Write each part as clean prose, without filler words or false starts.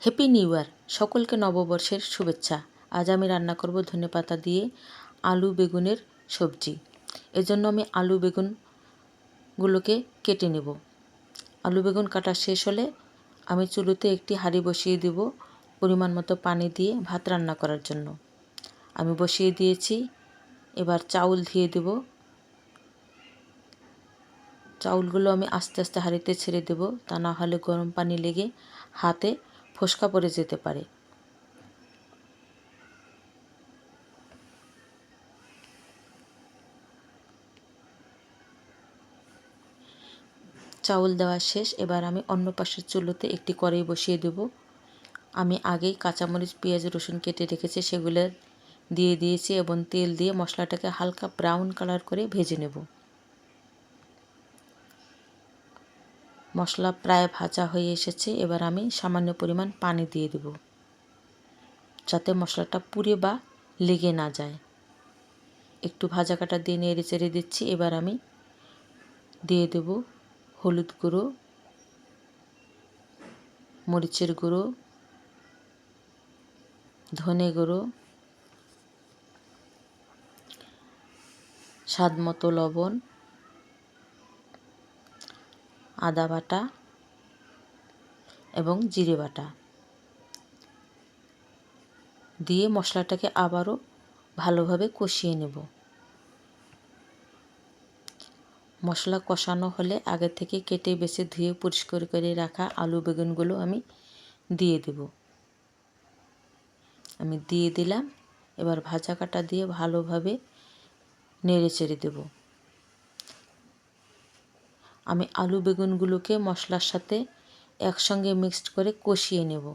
Happy new year, সকলকে নববর্ষের শুভেচ্ছা। আজ আমি রান্না করব ধনেপাতা দিয়ে আলু বেগুনের সবজি। এজন্য আমি আলু বেগুনগুলোকে কেটে নেব। আলু বেগুন কাটা শেষ হলে আমি চুলোতে একটি হাঁড়ি বসিয়ে দেব পরিমাণ মতো পানি দিয়ে ভাত রান্না করার জন্য। আমি বসিয়ে দিয়েছি। এবার চাউল দিয়ে দেব। চাউলগুলো আমি আস্তে আস্তে হাঁড়িতে ছেড়ে দেব, তা না হলে গরম পানি লেগে হাতে ফোস্কা পড়ে যেতে পারে। চাউল দেওয়া শেষ। এবার আমি অন্য পাশের চুলোতে একটি কড়াই বসিয়ে দেব। আমি আগেই কাঁচামরিচ, পেঁয়াজ, রসুন কেটে রেখেছি, সেগুলো দিয়ে দিয়েছি এবং তেল দিয়ে মশলাটাকে হালকা ব্রাউন কালার করে ভেজে নেব। মশলা প্রায় ভাজা হয়ে এসেছে। এবার আমি সামান্য পরিমাণ পানি দিয়ে দেব, যাতে মশলাটা পুড়ে বা লেগে না যায়। একটু ভাজা কাটা দিয়ে নেড়ে চেড়ে দিচ্ছি। এবার আমি দিয়ে দেব হলুদ গুঁড়ো, মরিচের গুঁড়ো, ধনে গুঁড়ো, স্বাদ মতো লবণ, আদা বাটা এবং জিরে বাটা দিয়ে মশলাটাকে আবারও ভালোভাবে কষিয়ে নেব। মশলা কষানো হলে আগে থেকে কেটে বেছে ধুয়ে পরিষ্কার করে রাখা আলু বেগুনগুলো আমি দিয়ে দেব। আমি দিয়ে দিলাম। এবার ভাজা কাটা দিয়ে ভালোভাবে নেড়ে চেড়ে দেব। আমি আলু বেগুনগুলোকে মশলার সাথে একসঙ্গে মিক্সড করে কষিয়ে নেব।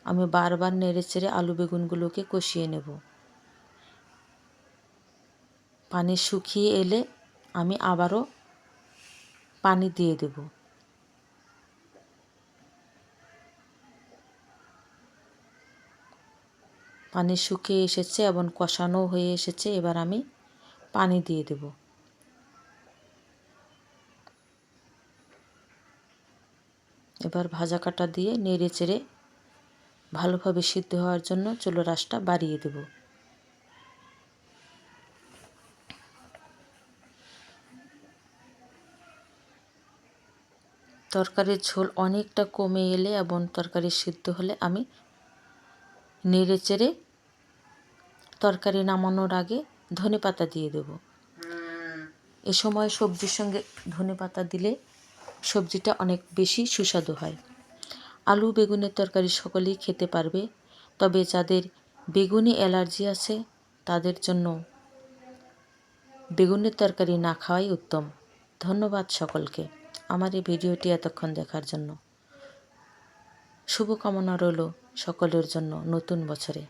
আমি বারবার নেড়ে চেড়ে আলু বেগুনগুলোকে কষিয়ে নেব। পানি শুকিয়ে এলে আমি আবারও পানি দিয়ে দেব। পানি শুকিয়ে এসেছে এবং কষানো হয়ে এসেছে। এবার আমি পানি দিয়ে দেব। এবার ভাজা কাটা দিয়ে নেড়ে চেড়ে ভালোভাবে সিদ্ধ হওয়ার জন্য চুলার আঁচটা বাড়িয়ে দেব। তরকারির ঝোল অনেকটা কমে এলে এবং তরকারি সিদ্ধ হলে আমি নেড়ে চেড়ে তরকারি নামানোর আগে ধনেপাতা দিয়ে দেব। এ সময় সবজির সঙ্গে ধনেপাতা দিলে সবজিটা অনেক বেশি সুস্বাদু হয়। আলু বেগুনের তরকারি সকলেই খেতে পারবে, তবে যাদের বেগুনি অ্যালার্জি আছে তাদের জন্য বেগুনের তরকারি না খাওয়াই উত্তম। ধন্যবাদ সকলকে আমার এই ভিডিওটি এতক্ষণ দেখার জন্য। শুভকামনা রইল সকলের জন্য নতুন বছরে।